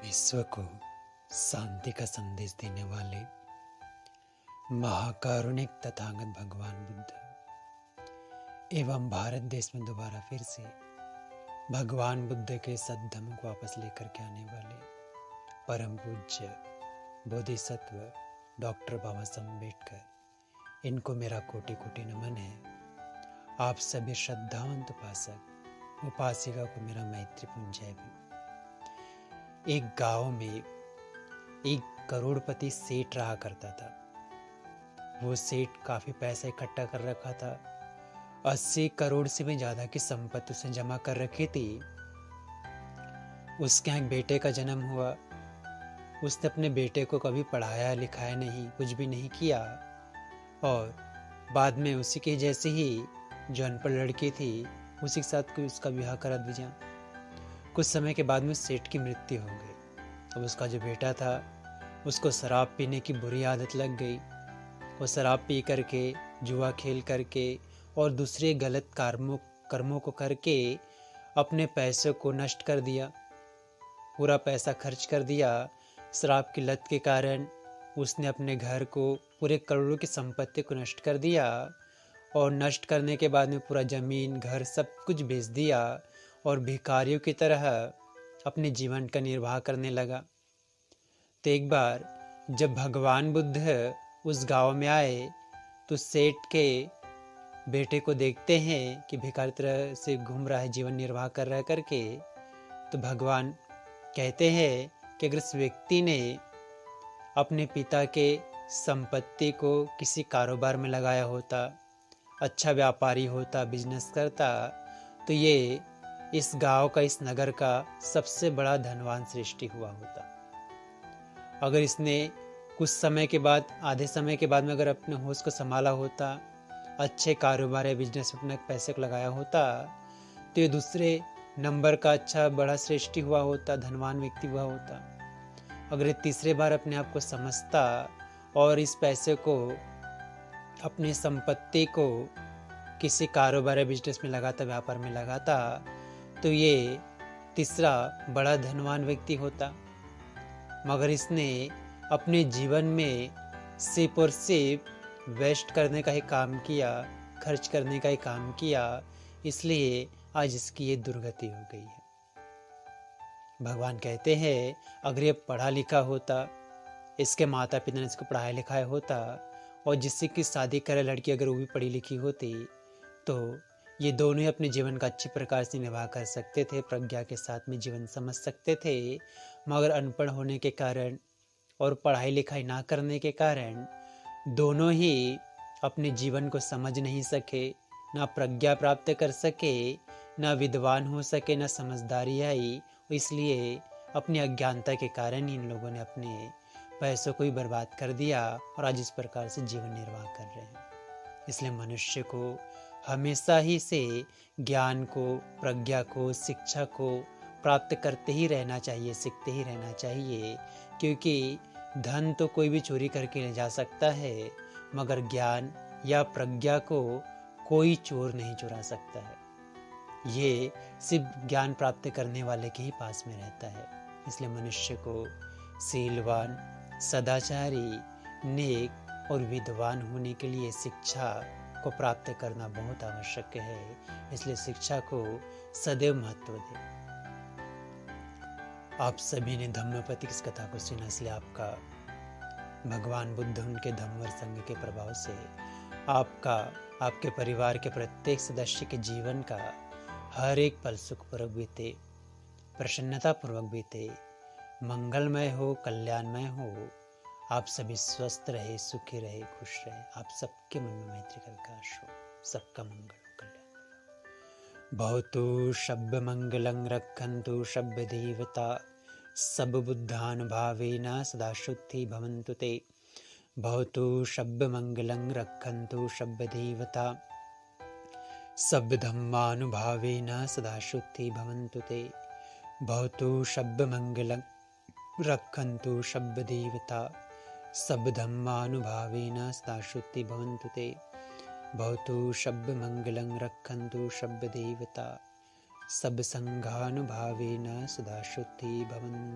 विश्व को शांति का संदेश देने वाले महाकारुणिक तथागत भगवान बुद्ध एवं भारत देश में दोबारा फिर से भगवान बुद्ध के सद्धर्म को वापस लेकर के आने वाले परम पूज्य बोधिसत्व डॉक्टर बाबा साहब अम्बेडकर, इनको मेरा कोटि कोटि नमन है। आप सभी श्रद्धावंत उपासक उपासिका को मेरा मैत्रीपूर्ण जय भी। एक गांव में एक करोड़पति सेठ रहा करता था। वो सेठ काफी पैसा इकट्ठा कर रखा था। 80 करोड़ से भी ज्यादा की संपत्ति उसने जमा कर रखी थी। उसके यहाँ एक बेटे का जन्म हुआ। उसने अपने बेटे को कभी पढ़ाया लिखाया नहीं, कुछ भी नहीं किया, और बाद में उसी के जैसे ही जो अनपढ़ लड़की थी उसी के साथ कोई उसका विवाह करा दिया। कुछ समय के बाद में सेठ की मृत्यु हो गई। अब उसका जो बेटा था उसको शराब पीने की बुरी आदत लग गई। वो शराब पी करके, जुआ खेल करके और दूसरे गलत कर्मों को करके अपने पैसों को नष्ट कर दिया। पूरा पैसा खर्च कर दिया। शराब की लत के कारण उसने अपने घर को, पूरे करोड़ों की संपत्ति को नष्ट कर दिया, और नष्ट करने के बाद में पूरा जमीन घर सब कुछ बेच दिया और भिखारियों की तरह अपने जीवन का निर्वाह करने लगा। तो एक बार जब भगवान बुद्ध उस गांव में आए तो सेठ के बेटे को देखते हैं कि भिखारी तरह से घूम रहा है, जीवन निर्वाह कर रहा है करके। तो भगवान कहते हैं कि अगर इस व्यक्ति ने अपने पिता के संपत्ति को किसी कारोबार में लगाया होता, अच्छा व्यापारी होता, बिजनेस करता, तो ये इस गांव का, इस नगर का सबसे बड़ा धनवान सृष्टि हुआ होता। अगर इसने कुछ समय के बाद, आधे समय के बाद में अगर अपने होश को संभाला होता, अच्छे कारोबार या बिजनेस में अपने पैसे को लगाया होता, तो ये दूसरे नंबर का अच्छा बड़ा सृष्टि हुआ होता, धनवान व्यक्ति हुआ होता। अगर ये तीसरे बार अपने आप को समझता और इस पैसे को, अपनी संपत्ति को किसी कारोबार या बिजनेस में लगाता, व्यापार में लगाता, तो ये तीसरा बड़ा धनवान व्यक्ति होता। मगर इसने अपने जीवन में सिर्फ और सिर्फ वेस्ट करने का ही काम किया, खर्च करने का ही काम किया, इसलिए आज इसकी ये दुर्गति हो गई है। भगवान कहते हैं अगर ये पढ़ा लिखा होता, इसके माता पिता ने इसको पढ़ाया लिखाया होता, और जिससे कि शादी करे लड़की अगर वो भी पढ़ी लिखी होती, तो ये दोनों ही अपने जीवन का अच्छी प्रकार से निर्वाह कर सकते थे, प्रज्ञा के साथ में जीवन समझ सकते थे। मगर अनपढ़ होने के कारण और पढ़ाई लिखाई ना करने के कारण दोनों ही अपने जीवन को समझ नहीं सके, ना प्रज्ञा प्राप्त कर सके, ना विद्वान हो सके, ना समझदारी आई। इसलिए अपनी अज्ञानता के कारण इन लोगों ने अपने पैसों को ही बर्बाद कर दिया और आज इस प्रकार से जीवन निर्वाह कर रहे हैं। इसलिए मनुष्य को हमेशा ही से ज्ञान को, प्रज्ञा को, शिक्षा को प्राप्त करते ही रहना चाहिए, सीखते ही रहना चाहिए, क्योंकि धन तो कोई भी चोरी करके ले जा सकता है, मगर ज्ञान या प्रज्ञा को कोई चोर नहीं चुरा सकता है। ये सिर्फ ज्ञान प्राप्त करने वाले के ही पास में रहता है। इसलिए मनुष्य को शीलवान, सदाचारी, नेक और विद्वान होने के लिए शिक्षा को प्राप्त करना बहुत आवश्यक है। इसलिए शिक्षा को सदैव महत्व दें। आप सभी ने धम्मपति की कथा को सुना, इसलिए आपका भगवान बुद्ध, उनके धम्म संघ के प्रभाव से आपका, आपके परिवार के प्रत्येक सदस्य के जीवन का हर एक पल सुखपूर्वक बीते, प्रसन्नतापूर्वक बीते, मंगलमय हो, कल्याणमय हो। आप सभी स्वस्थ रहे, सुखी रहे, खुश रहे। आप सबके मन में मैत्री का विकास हो, सबका मंगल हो, कल्याण हो। भवतु शब्द मंगलं रक्षन्तु शब्द देवता सब बुद्धानुभावेन सदा शुद्धि भवन्तु ते। भवतु शब्द मंगलं रक्षन्तु शब्द देवता सब धम्मानुभावेन सदा शुद्धि भवन्तु ते। भवतु शब्द मंगलं रक्षन्तु शब्द देवता सब धम्मानुभावेन सदा शुद्धि भवन्तु ते। भवतु शब्द मंगलं रक्षन्तु शब्द देवता सब संघानुभावेन सदा शुद्धि भवन्तु।